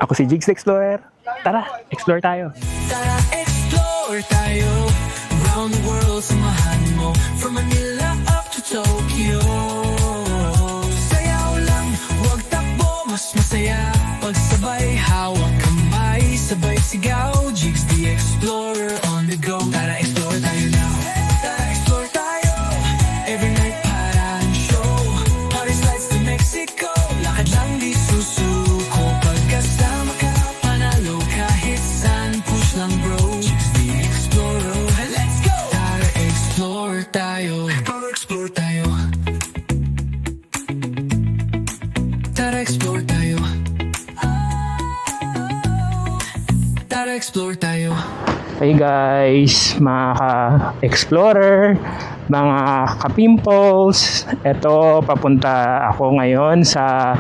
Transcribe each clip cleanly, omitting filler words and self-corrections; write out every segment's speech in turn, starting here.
Ako si Jigs the Explorer. Tara, explore tayo. Tara explore tayo, around the world samahan mo, from Manila up to Tokyo. Sayaw lang, huwag takbo, mas masaya pagsabay, hawak kamay, sabay sigaw. Jigs the Explorer on the go. Tara explore tayo now, tara explore tayo, every night parang show, party slides to Mexico, lakad lang di susuko, pagkasama ka panalo kahit saan, push lang bro. Jigs the Explorer, let's go. Tara explore tayo, tara explore tayo, tara explore tayo, tara explore tayo. Hey guys, mga ka-explorer, mga ka-pimples. Ito, papunta ako ngayon sa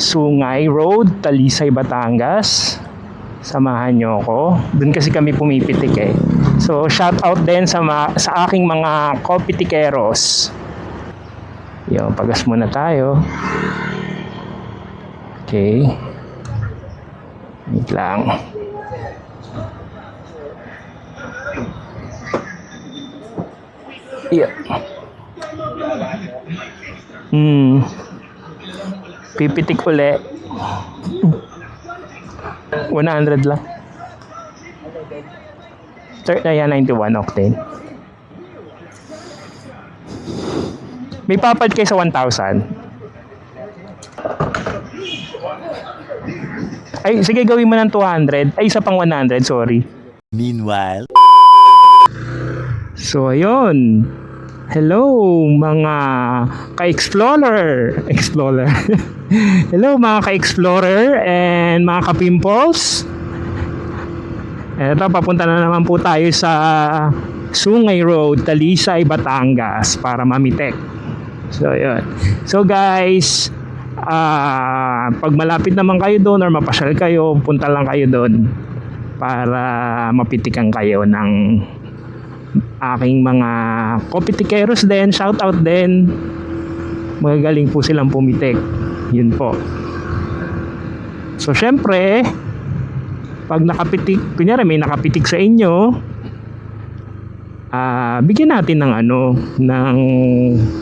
Sungay Road, Talisay, Batangas. Samahan nyo ako. Doon kasi kami pumipitik eh. So, shout out din sa aking mga kopitikeros. Yung, pagas muna tayo. Okay. Wait lang. Yeah. Pipitik uli. 100 lang. Ayan, 91 octane. May papad kayo sa 1,000. Ay, sige, gawin mo ng 200. Ay, isa pang 100, sorry. Meanwhile, So, ayun. Hello, mga ka-explorer. Hello, mga ka-explorer and mga ka-pimples. Eto, papunta na naman po tayo sa Sungay Road, Talisay, Batangas para mamitek. So, ayun. So, guys, pag malapit naman kayo doon or mapasyal kayo, punta lang kayo doon para mapitikan kayo ng aking mga kopitikeros din. Shout out din, magagaling po silang pumitik. Yun po. So syempre, pag nakapitik, kunyari may nakapitik sa inyo, bigyan natin ng ng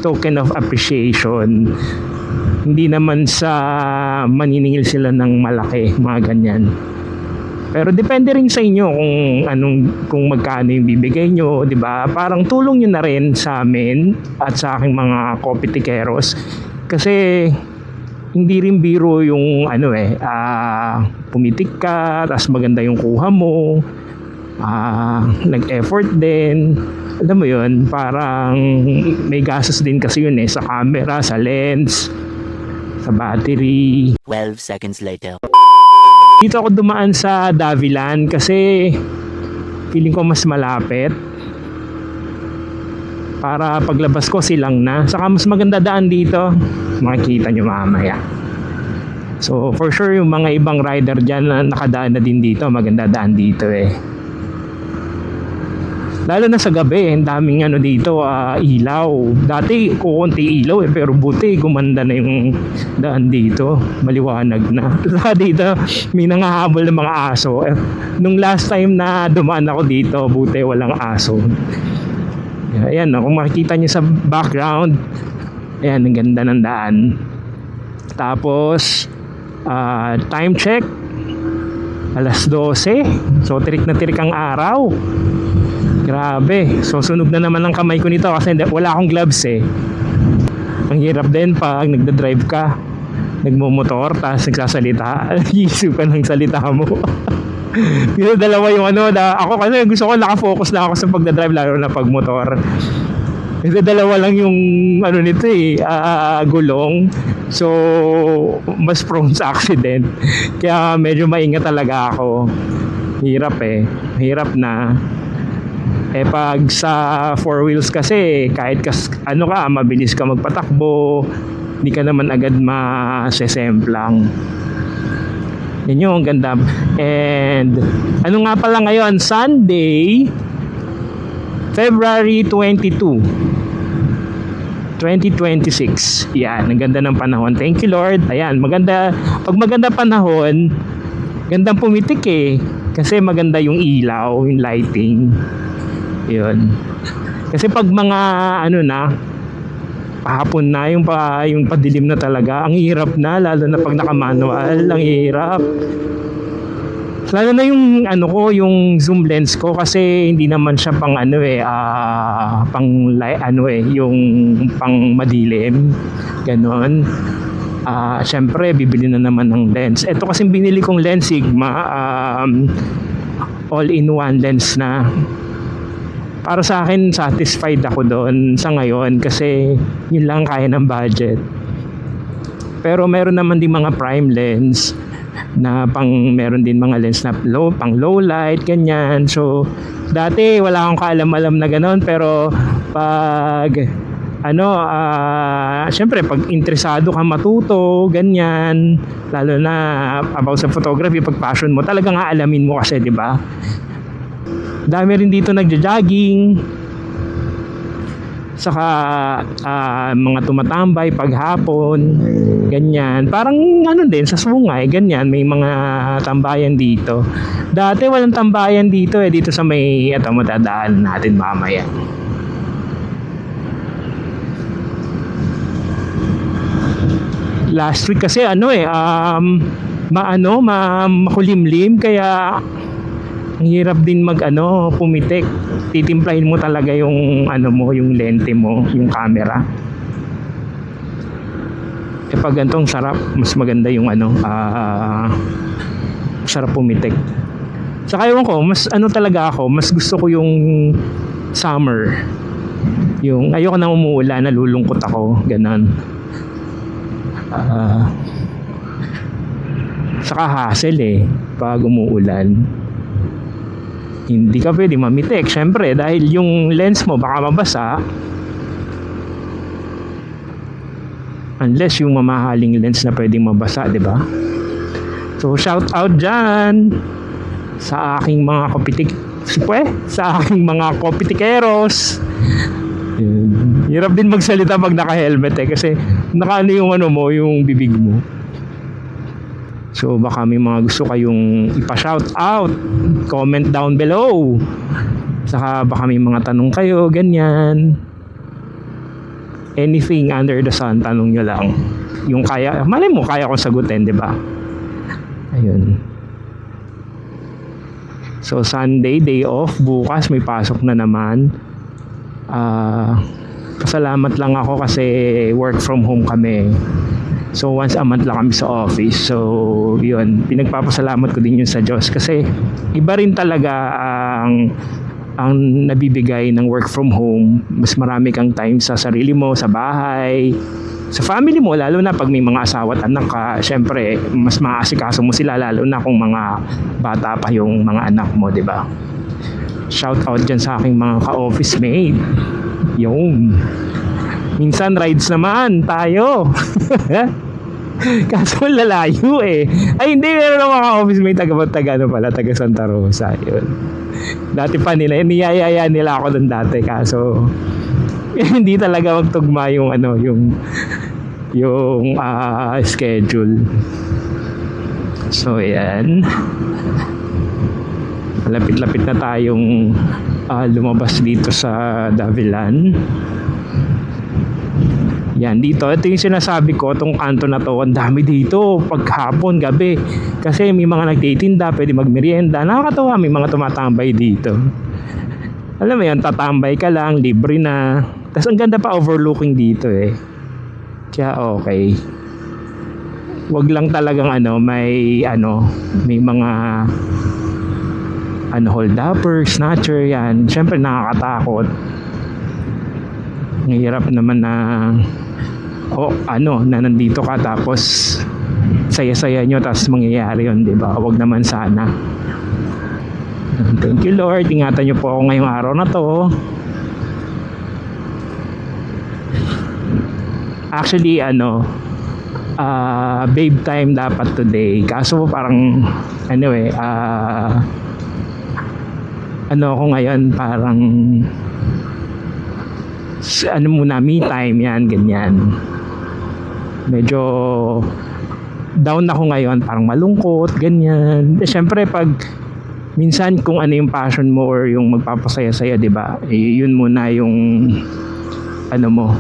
token of appreciation. Hindi naman sa maniningil sila ng malaki, mga ganyan. Pero depende rin sa inyo kung magkano yung bibigay nyo, 'di ba? Parang tulong niyo na rin sa amin at sa aking mga kopitikeros kasi hindi rin biro yung pumitik ka, tapos maganda yung kuha mo, nag-effort din. Alam mo yun, parang may gastos din kasi yun sa camera, sa lens, sa battery. 12 seconds later. Dito ako dumaan sa Davilan kasi feeling ko mas malapit. Para paglabas ko silang na. Saka mas maganda daan dito. Makikita nyo mamaya. So for sure yung mga ibang rider dyan na nakadaan na din dito, maganda daan dito eh. Lalo na sa gabi, ang daming dito, ilaw. Dati kukunti ilaw pero buti gumanda na yung daan dito. Maliwanag na. Saka dito, may nangahabol ng mga aso. Nung last time na dumaan ako dito, buti walang aso. Ayan, kung makikita nyo sa background, ayan, ang ganda ng daan. Tapos, time check, alas 12. So, tirik na tirik ang araw. Grabe. So sunog na naman ang kamay ko nito kasi wala akong gloves eh. Ang hirap din pag nagda-drive ka, nagmumotor, tapos nagsasalita. Iisip ka ng salita mo. Dito dalawa yung ako kasi gusto ko nakafocus na ako sa pagda-drive lalo na pag motor. Dito dalawa lang yung nito gulong. So mas prone sa accident. Kaya medyo maingat talaga ako. Hirap eh. Hirap na. Pag sa four wheels kasi kahit mabilis ka magpatakbo, hindi ka naman agad masesemplang. Yan yung ganda. And nga pala ngayon, Sunday, February 22, 2026. Yan, ang ganda ng panahon. Thank you Lord. Ayan, maganda. Pag maganda panahon, Gandang pumitik eh. Kasi maganda yung ilaw, yung lighting. Yun. Kasi pag mga ano na, pahapon na, yung padilim na talaga, ang hirap na, lalo na pag naka-manual, ang hirap. Lalo na yung ano ko, yung zoom lens ko kasi hindi naman siya pang ano eh, yung pang madilim. Ganon. Syempre bibili na naman ng lens. Ito kasi binili kong lens Sigma, all-in-one lens na. Para sa akin satisfied ako doon sa ngayon kasi yun lang kaya ng budget. Pero meron naman din mga prime lens na meron din mga lens na pang low light, ganyan. So dati wala akong kaalam-alam na gano'n, pero pag syempre pag interesado ka matuto, ganyan, lalo na about sa photography, pag passion mo, talagang aalamin mo kasi, di ba? Dami rin dito nagja-jogging, saka mga tumatambay paghapon, ganyan. Parang ano din sa Sungay, ganyan, may mga tambayan dito. Dati walang tambayan dito eh, dito sa may matadaan natin mamaya. Last week kasi makulimlim, kaya ang hirap din pumitik. Titimplahin mo talaga yung yung lente mo, yung camera. Pag ganitong sarap, mas maganda yung sarap pumitik. Saka ewan ko, mas talaga ako, mas gusto ko yung summer. Yung ayoko nang umuulan, nalulungkot ako, ganun. Saka hassle eh pag umuulan. Hindi ka pwede mamitik, syempre, dahil yung lens mo baka mabasa. Unless yung mamahaling lens na pwedeng mabasa, di ba? So shout out dyan sa aking mga sa aking mga kopitikeros. Hirap din magsalita pag naka-helmet eh, kasi nakaano yung yung bibig mo. So baka may mga gusto kayong ipa-shout out, comment down below. Saka baka may mga tanong kayo, ganyan. Anything under the sun, tanong nyo lang. Yung kaya, malay mo kaya kong sagutin, di ba? Ayun. So Sunday, day off. Bukas may pasok na naman. Pasalamat lang ako kasi work from home kami. So once a month lang kami sa office. So yun, pinagpapasalamat ko din yun sa Diyos kasi iba rin talaga ang nabibigay ng work from home. Mas marami kang time sa sarili mo, sa bahay, sa family mo, lalo na pag may mga asawa at anak ka. Syempre mas maasikaso mo sila, lalo na kung mga bata pa yung mga anak mo, di ba? Shout out dyan sa aking mga ka-office mate. Yung minsan rides naman tayo. Kaso lalayo eh. Ay hindi, meron ng mga office mate taga Santa Rosa. Yun. Dati pa niyayaya nila ako doon dati, kaso hindi talaga magtugma yung schedule. So yan, lapit-lapit na tayong lumabas dito sa Davilan. Yan, dito, ito yung sinasabi ko, itong kanto na to, ang dami dito paghapon, gabi, kasi may mga nagtitinda, pwede magmerienda, nakakatawa, may mga tumatambay dito. Alam mo yan, tatambay ka lang, libre na. Tapos ang ganda pa, overlooking dito eh. Kaya okay. Wag lang talagang may mga hold upper, snatcher, yan. Siyempre nakakatakot. Ang hirap naman na na nandito ka tapos saya-saya nyo tapos mangyayari yun, di ba? Wag naman sana. Thank you Lord, ingatan nyo po ako ngayong araw na to. Actually babe time dapat today, kaso parang ako ngayon parang muna me time, yan, ganyan. Medyo down ako ngayon, parang malungkot, ganyan. Syempre pag minsan kung ano yung passion mo or yung magpapasaya sa'yo, di ba? Yun muna yung ano mo,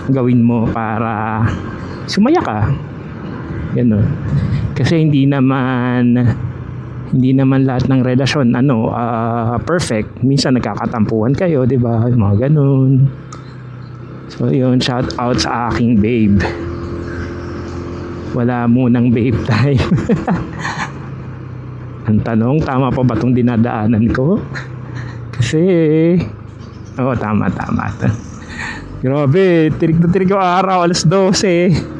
gawin mo para sumaya ka. Ganun. Kasi hindi naman lahat ng relasyon perfect. Minsan nagkakatampuhan kayo, di ba? Mga ganun. So yun, shout out sa aking babe. Wala munang babe time. Ang tanong, tama pa ba itong dinadaanan ko? Kasi tama. Grabe, tirik na tirik yung araw, alas 12.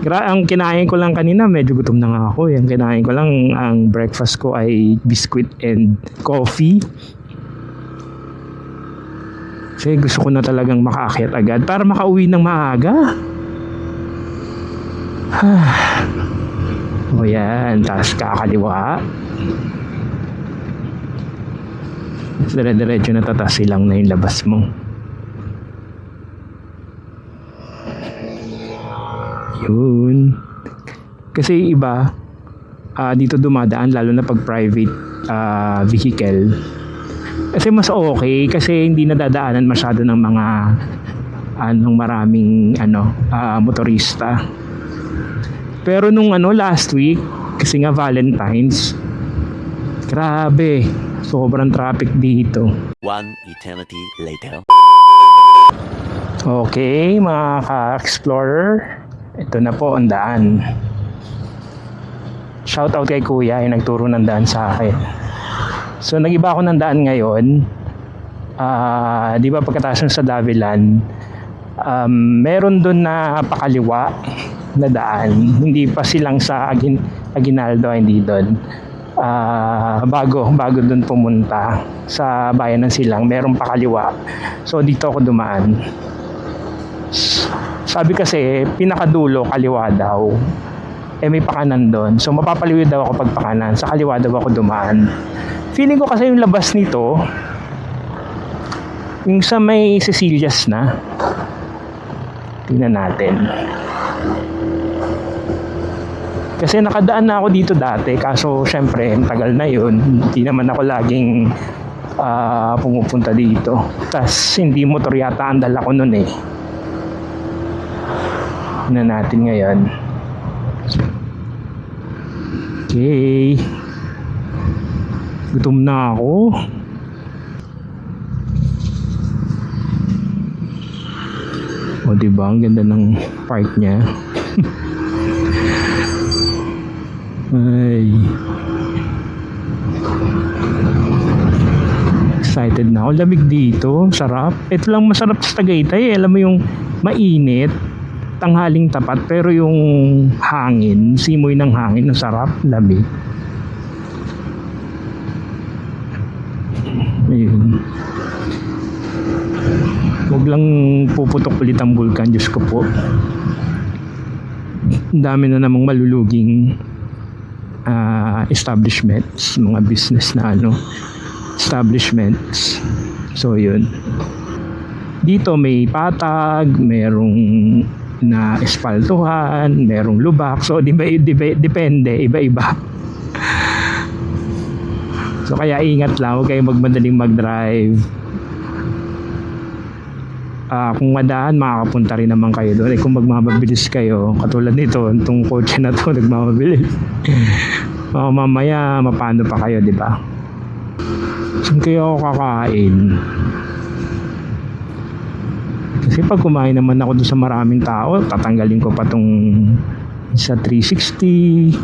Ang kinain ko lang kanina, medyo gutom na nga ako. Yung kinain ko lang, ang breakfast ko ay biscuit and coffee. Kasi gusto ko na talagang makaakyat agad para makauwi ng maaga. O yan, tapos kakaliwa. Dire-diretso na tatas silang na yung labas mo. Yun. Kasi iba dito dumadaan, lalo na pag private vehicle. Kasi mas okay kasi hindi nadadaanan masyado ng mga maraming motorista. Pero nung last week, kasi nga Valentine's, grabe, sobrang traffic dito. One eternity later. Okay, mga ka-explorer, ito na po ang daan. Shout out kay Kuya, yung nagturo ng daan sa akin. So nag-iba ako ng daan ngayon. Di ba pagkatapos sa Davilan, meron doon na pakaliwa na daan. Hindi pa silang sa Aguinaldo, hindi doon. Bago doon pumunta sa bayan ng Silang, merong pakaliwa. So dito ako dumaan. Sabi kasi pinakadulo kaliwa daw. May pakanan doon. So mapapaliwid daw ako pag pakanan. Sa kaliwa daw ako dumaan. Feeling ko kasi yung labas nito, yung sa may Cecilias na. Tingnan natin. Kasi nakadaan na ako dito dati, kaso syempre tagal na yun. Hindi naman ako laging pumupunta dito. Tas hindi motor yata ang dala ko nun eh. Tingnan natin ngayon. Okay. Gutom na ako. O diba, ang ganda ng park niya. Ay. Excited na ako. Lamig dito. Sarap. Ito lang masarap sa Tagaytay. Alam mo yung mainit, tanghaling tapat, pero yung hangin, simoy ng hangin, ang sarap, lamig. Ayun. Huwag lang puputok ulit ang bulkan, Diyos ko po. Ang dami na namang maluluging establishments, mga business na establishments. So yun. Dito may patag, merong na espaltuhan, merong lubak. So depende, iba-iba. So kaya ingat lang, huwag kayong magmadaling mag-drive. Kung madaan, makakapunta rin naman kayo doon. Kung magmamabilis kayo, katulad nito, itong kotse na to nagmamabilis. Mamaya, mapano pa kayo, di ba? Saan kayo ako kakain? Kasi pag kumain naman ako doon sa maraming tao, tatanggalin ko pa tong sa 360.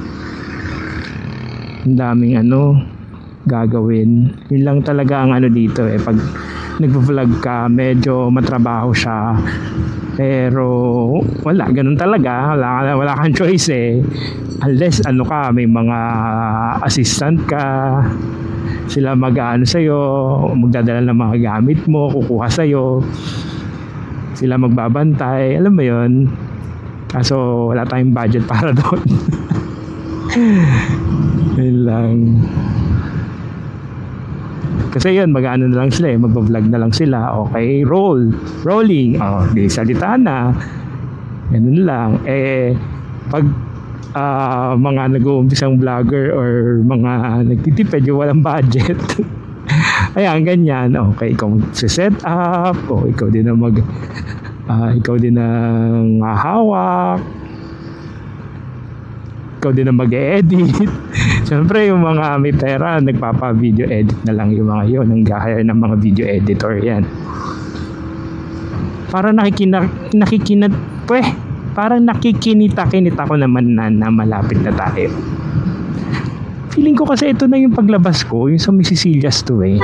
Ang daming gagawin. Yun lang talaga ang dito pag nagvo-vlog ka, medyo matrabaho siya. Pero wala, ganun talaga. Wala kang choice unless ka, may mga assistant ka, sila mag-ano sa'yo, magdadala ng mga gamit mo, kukuha sa'yo, sila magbabantay, alam mo yun. Kaso wala tayong budget para doon. Yun lang. Kasi yun, mag-ano na lang sila eh, magbablog na lang sila. Okay, rolling. Di salita na. Ganun lang. Pag mga nag-uumpisang vlogger or mga nagtitipid yung walang budget. Ayan, ganyan. Okay, ikaw mag-set up. O ikaw din ang ikaw din ang hahawak. Ikaw din ang mag-edit. Siyempre, yung mga may pera, nagpapa-video edit na lang yung mga yun. Nag-hire ng mga video editor yan. Parang nakikinita ko naman na malapit na tayo. Feeling ko kasi ito na yung paglabas ko, yung sa Mississilias to eh.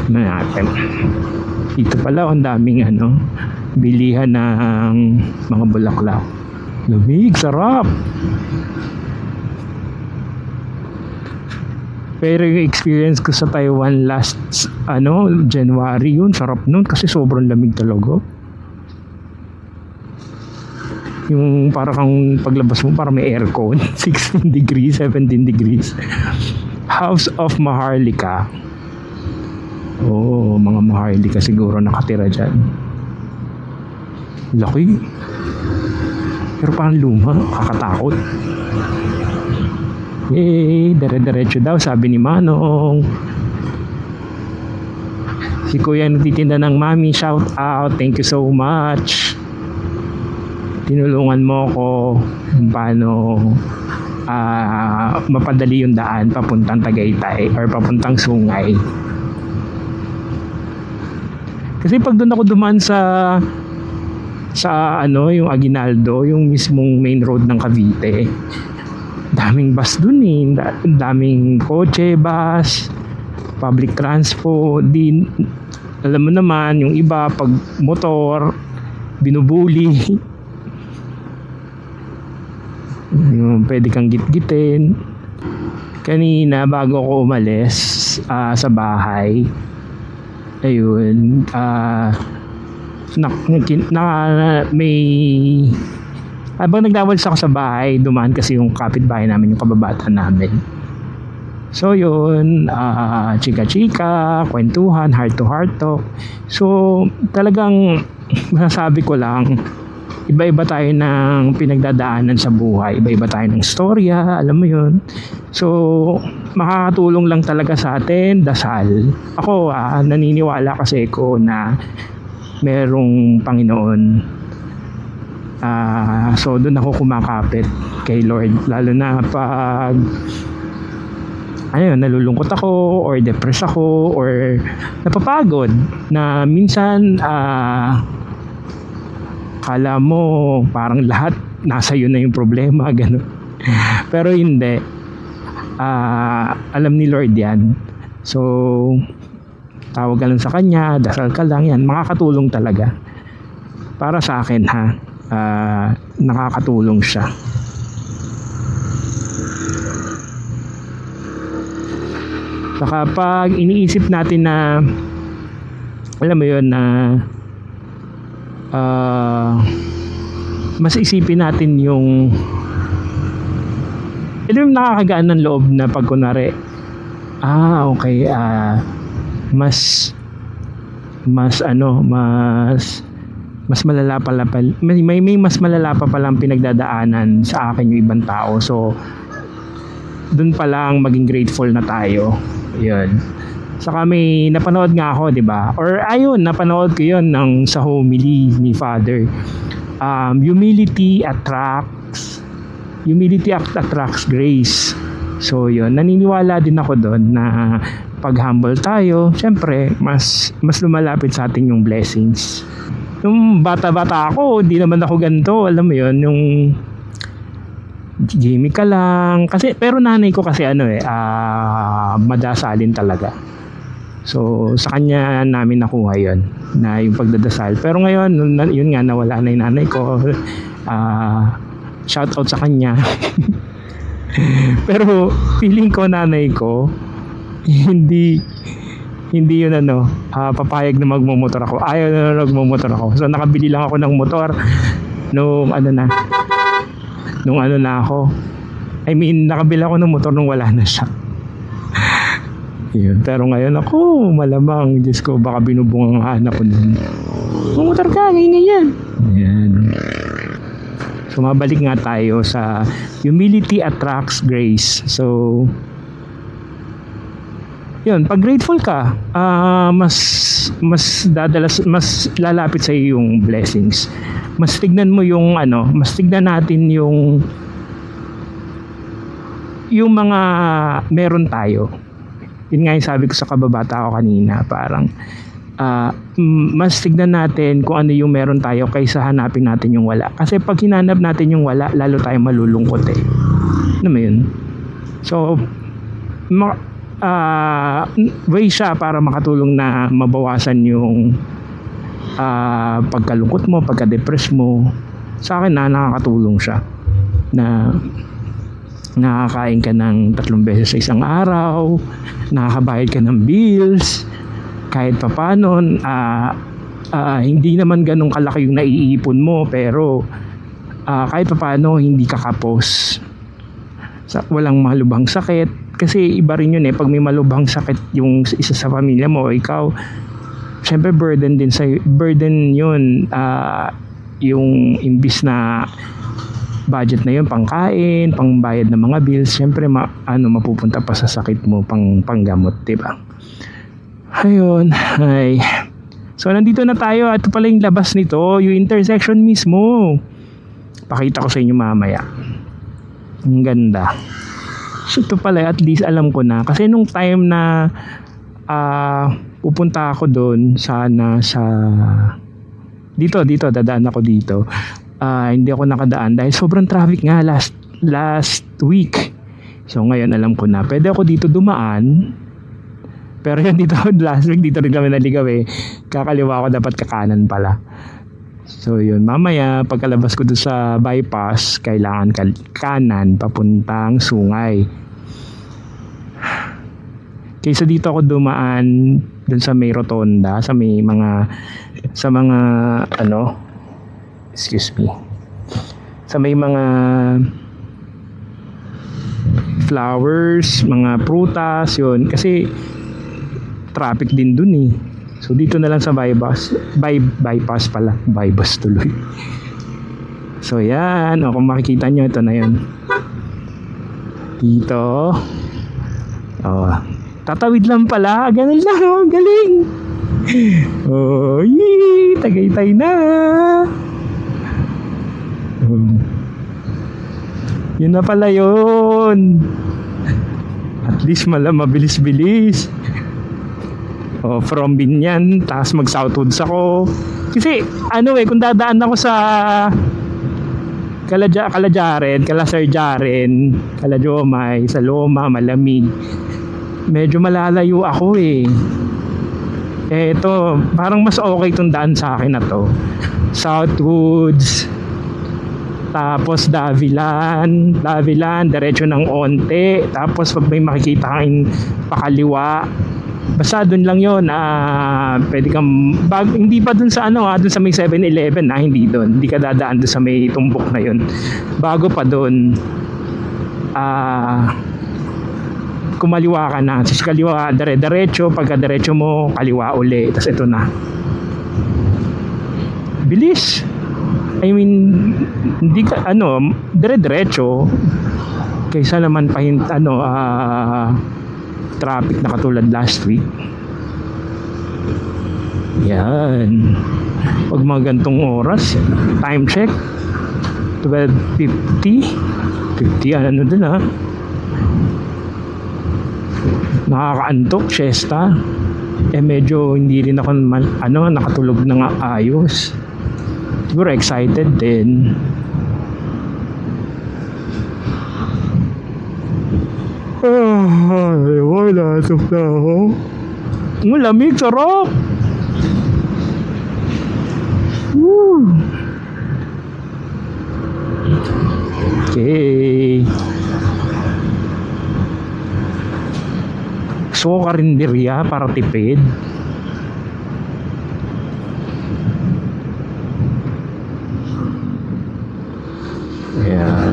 Ano natin? Dito pala, ang daming bilihan ng mga bulaklak. Lamig, sarap. Pero yung experience ko sa Taiwan last January yun, sarap nun kasi sobrang lamig talaga. Yung para kang paglabas mo para may aircon, 16 degrees, 17 degrees. House of Maharlika. Mga Maharlika siguro nakatira dyan. Laki. Pero parang luma, kakatakot. Dire-diretso daw, sabi ni Manong. Si Kuya nagtitinda ng mami, shout out, thank you so much. Tinulungan mo ko kung paano mapadali yung daan papuntang Tagaytay or papuntang Sungay. Kasi pag doon ako dumaan sa yung Aguinaldo, yung mismong main road ng Cavite, daming bus dun eh, daming kotse, bus, public transport. Alam mo naman, yung iba pag motor binubuli, yung pwede kang gitgitin. Kanina bago ako umalis sa bahay, ayun, habang nagdawalis ako sa bahay, dumaan kasi yung kapitbahay namin, yung kababata namin. So yun, chika-chika, kwentuhan, heart-to-heart talk. So talagang masasabi ko lang, iba-iba tayo ng pinagdadaanan sa buhay, iba-iba tayo ng storya, alam mo yun. So makakatulong lang talaga sa atin dasal. Ako naniniwala kasi ko na merong Panginoon. So doon ako kumakapit kay Lord, lalo na pag nalulungkot ako or depressed ako or napapagod na minsan kala mo parang lahat nasa iyo na yung problema, gano'n. Pero hindi. Alam ni Lord yan. So tawag ka lang sa kanya, dasal ka lang, yan makakatulong talaga. Para sa akin nakakatulong siya. Saka pag iniisip natin na alam mo yun na mas isipin natin yung nakakagaan ng loob na pag kunwari okay, mas malala pala may mas malala pa palang pinagdadaanan sa akin yung ibang tao. So dun pa lang maging grateful na tayo. Yun. Saka may napanood nga ako, 'di ba? Or napanood ko 'yon sa homily ni Father. Humility attracts grace. So yun, naniniwala din ako doon na pag humble tayo, syempre mas lumalapit sa atin yung blessings. Nung bata-bata ako, di naman ako ganito, alam mo yun, yung Jimmy ka lang. Kasi, pero nanay ko kasi madasalin talaga. So, sa kanya namin nakuha yun, na yung pagdadasal. Pero ngayon, yun nga, nawala na yung nanay ko. Shout out sa kanya. Pero, feeling ko nanay ko, hindi yun papayag na magmumotor ako. Ayaw na magmumotor ako. So, nakabili lang ako ng motor nung I mean, nakabila ko ng motor nung wala na siya. Yun. Pero ngayon ako, malamang, Diyos ko, baka binubungangaan ako nun. Mamotor ka, ganyan. Ayan. So, mabalik nga tayo sa humility attracts grace. So, yun, pag grateful ka, mas lalapit sa iyo yung blessings. Mas tignan mo yung mas tignan natin yung mga meron tayo. Yun nga yung sabi ko sa kababata ko kanina, parang mas tignan natin kung ano yung meron tayo kaysa hanapin natin yung wala. Kasi pag hinanap natin yung wala, lalo tayo malulungkot eh. Ano mo yun? So, way siya para makatulong na mabawasan yung pagkalungkot mo, pagka-depress mo. Sa akin nakakatulong siya na nakakain ka ng 3 beses sa isang araw, nakakabayad ka ng bills, kahit papaano, hindi naman ganun kalaki yung naiipon mo, pero kahit papaano hindi ka kapos. Walang malubhang sakit. Kasi iba rin yun pag may malubhang sakit yung isa sa pamilya mo, ikaw, syempre burden yun, yung imbis na budget na yun, pangkain, pangbayad ng mga bills, syempre mapupunta pa sa sakit mo, panggamot, diba? Ayun, ay. So nandito na tayo, at ito pala yung labas nito, yung intersection mismo. Pakita ko sa inyo mamaya. Ang ganda. So ito pala, at least alam ko na. Kasi nung time na pupunta ako doon, sana sa dito, dadaan ako dito. Hindi ako nakadaan dahil sobrang traffic nga last week. So ngayon alam ko na. Pwede ako dito dumaan. Pero yan dito, last week dito rin kami naligaw Kakaliwa ako, dapat kakanan pala. So yun, mamaya pagkalabas ko doon sa bypass, kailangan kanan papuntang Sungay. Kaysa dito ako dumaan doon sa may rotonda, sa mga excuse me, sa may mga flowers, mga prutas, yun, kasi traffic din dun so dito na lang sa bypass pala, bypass tuloy. So yan, kung makikita nyo, ito na yun dito. Tatawid lang pala, ganun lang, galing. Tagaytay na. Yun na pala yun. At least mabilis-bilis. From Binyan, tapos mag-southwoods ako. Kasi kung dadaan ako sa Kalajaren, Kalasar Jaren, Kalajomay, sa Loma, malamig, medyo malalayo ako eto, parang mas okay itong daan sa akin na to. Southwoods, tapos Davilan, diretso ng onte, tapos pag may makikita kang pakaliwa, basta dun lang yun. Pwede kang hindi pa dun sa dun sa may 7-Eleven, hindi dun, hindi ka dadaan dun sa may tumbok na yun, bago pa dun. Kumaliwa ka na, sis kaliwa, diretso, pagka diretso mo, kaliwa uli, tapos ito na. Bilis. I mean, hindi ka, diretso, kaysa naman traffic na katulad last week. Yan. Pag mga gantong oras, time check, 12:50, din nakakaantok, siesta. Medyo hindi rin ako nakatulog na nga ayos. Siguro excited din. Wala, tok na ako. Malamig, sarap. Okay. Gusto ko karinderya para tipid. Ayan.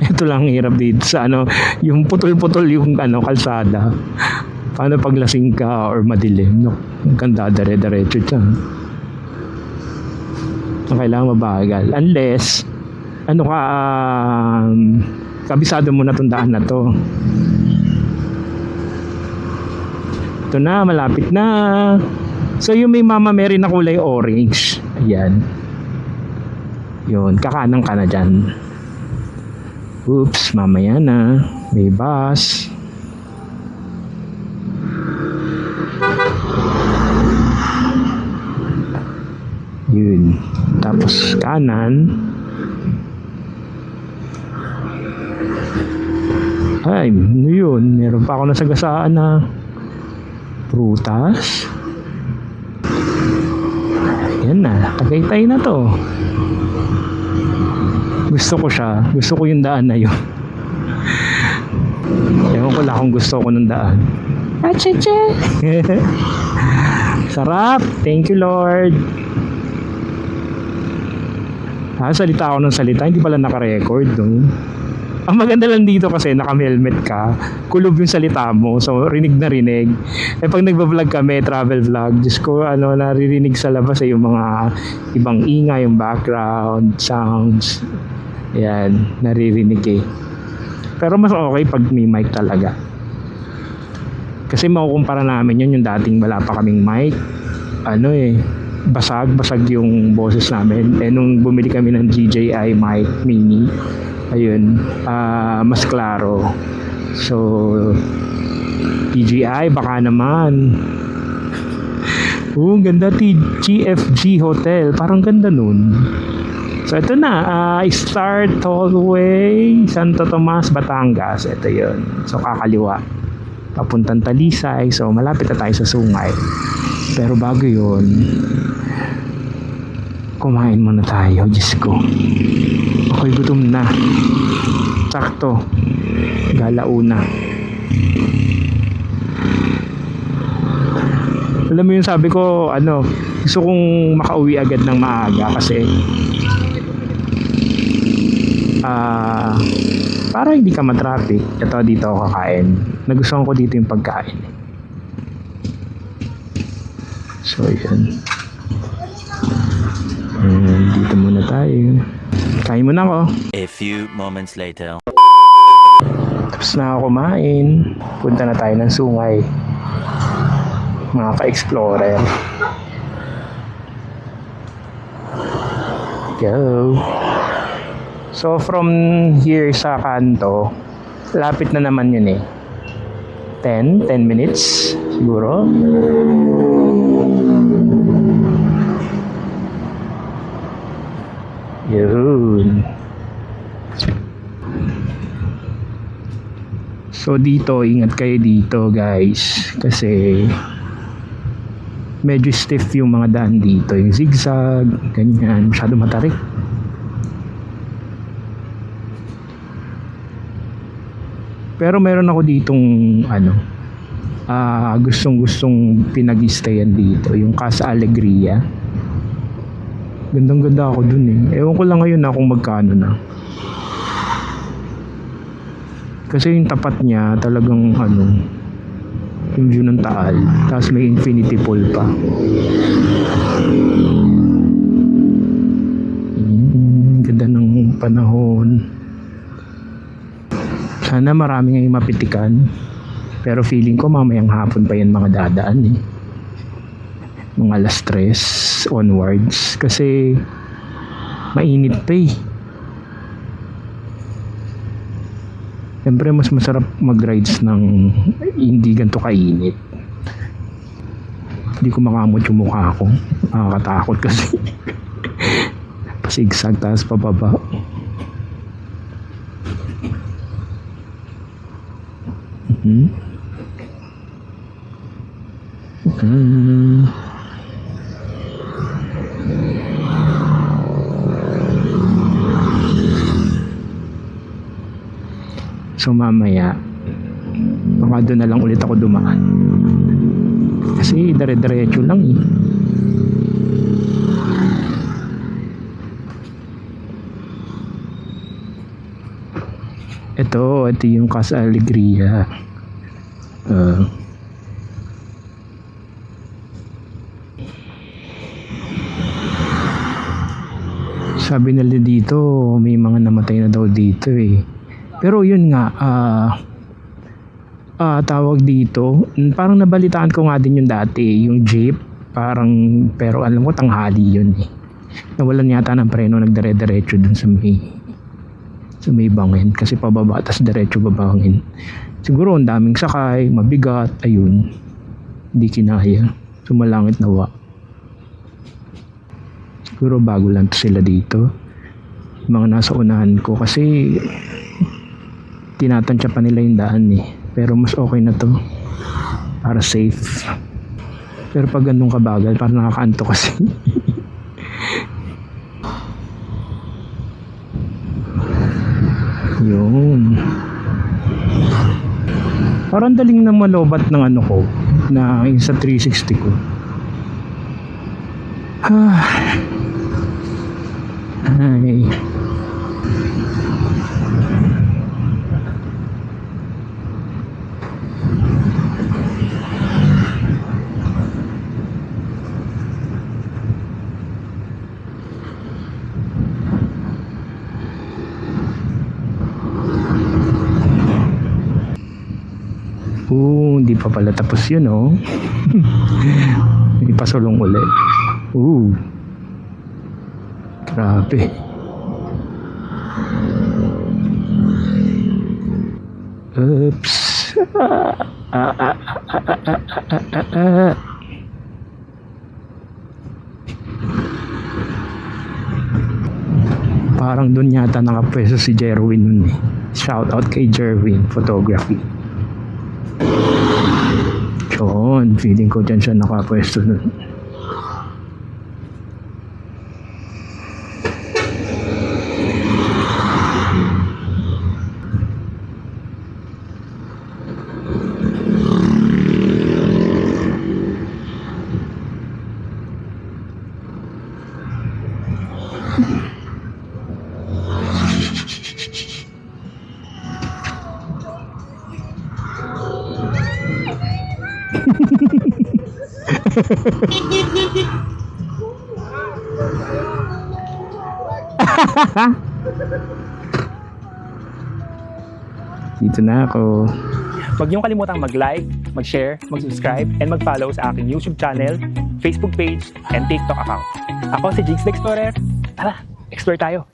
Ito lang hirap dito sa ano, yung putol-putol yung ano, kalsada. Paano pag lasing ka or madilim? No? Ang ganda, dire-diretso dyan. Ang kailangan mabagal. Unless, ano ka, kabisado mo na itong daan na to. Ito na, malapit na. So yung may Mama Mary na kulay orange. Ayan. Yun, kakanan ka na dyan. Oops, mamaya na. May bus. Yun. Tapos kanan. Ay, ano yun? Meron pa ako nasagasaan na prutas. Yan na, Tagaytay na to. Gusto ko siya. Gusto ko yung daan na yun. Ewan ko lang kung gusto ko ng daan. Acheche! Sarap! Thank you, Lord! Salita ako ng salita. Hindi pala naka-record. No? Ang maganda lang dito kasi naka-helmet ka, kulob yung salita mo, so rinig na rinig. Eh pag nagbablog kami, travel vlog, Diyos ko, ano, naririnig sa labas yung mga ibang ingay, yung background, sounds. Yan, naririnig eh. Pero mas okay pag may mic talaga. Kasi makukumpara namin yun, yung dating wala pa kaming mic. Ano eh, basag yung boses namin. Eh nung bumili kami ng DJI mic mini, ayun, mas klaro. So DJI baka naman. Ganda, GFG Hotel, parang ganda nun. So ito na, Star Tollway, Santo Tomas, Batangas. Ito yun, so kakaliwa papuntang Talisay. So malapit na tayo sa Sungay. Pero bago yun, kumain muna tayo. Diyos ko, ako'y gutom na. Sakto, galauna. Alam mo yung sabi ko, ano, gusto kong makauwi agad ng maaga kasi para hindi ka matraffic. Ito, dito ako kakain. Nagustuhan ko dito yung pagkain. So yun, dito muna tayo. Kain muna ako. A few moments later. Tapos na ako kumain. Punta na tayo ng Sungay, mga ka-explorer. Go. So from here sa kanto, lapit na naman yun eh. 10 minutes siguro. Yun. So dito, ingat kayo dito guys, kasi medyo stiff yung mga daan dito, yung zigzag, ganyan, masyado matarik. Pero meron ako ditong ano, gustong pinag-stayan dito, yung Casa Alegria. Gandang-ganda ako dun eh. Ewan ko lang ngayon na kung magkano na. Kasi yung tapat niya talagang ano, yung view ng Taal, tapos may infinity pool pa. Ganda ng panahon. Sana marami ngayong mapitikan, pero feeling ko mamayang hapon pa yan mga dadaan eh, mga alas 3 onwards, kasi mainit pa eh. Siyempre mas masarap mag-rides ng hindi ganito kainit. Hindi ko makamot yung mukha ko, nakakatakot kasi. Pasigsag taas pababa. So mamaya baka doon na lang ulit ako dumaan kasi dire-diretso lang eh. Ito yung Casa Alegria. Sabi nila dito, may mga namatay na daw dito eh. Pero yun nga, tawag dito, parang nabalitaan ko nga din yung dati, yung jeep, parang, pero alam ko tanghali yun eh. Nawalan yata ng preno, nagdire-diretso dun sa may bangin, kasi pababa, tas diretso babangin. Siguro ang daming sakay, mabigat, ayun, hindi kinaya, sumalangit nawa. Siguro bago lang to sila dito, mga nasa unahan ko, kasi tinatansya pa nila yung daan eh. Pero mas okay na to para safe. Pero pag ganun kabagal, parang nakakaanto kasi. Yun. Parang daling na malobat ng ano ko, na yung sa 360 ko. Ay. Hindi pa pala tapos yun, oh. Hindi pa sulong ulit. Grabe. Oops. Parang doon yata nakapwesto si Jerwin nun eh. Shout out kay Jerwin Photography. Yun, feeling ko dyan siya nakapwesto nun. Dito na ako. Huwag niyong kalimutang mag-like, mag-share, mag-subscribe, and mag-follow sa aking YouTube channel, Facebook page, and TikTok account. Ako si Jigs the Explorer. Tara, explore tayo!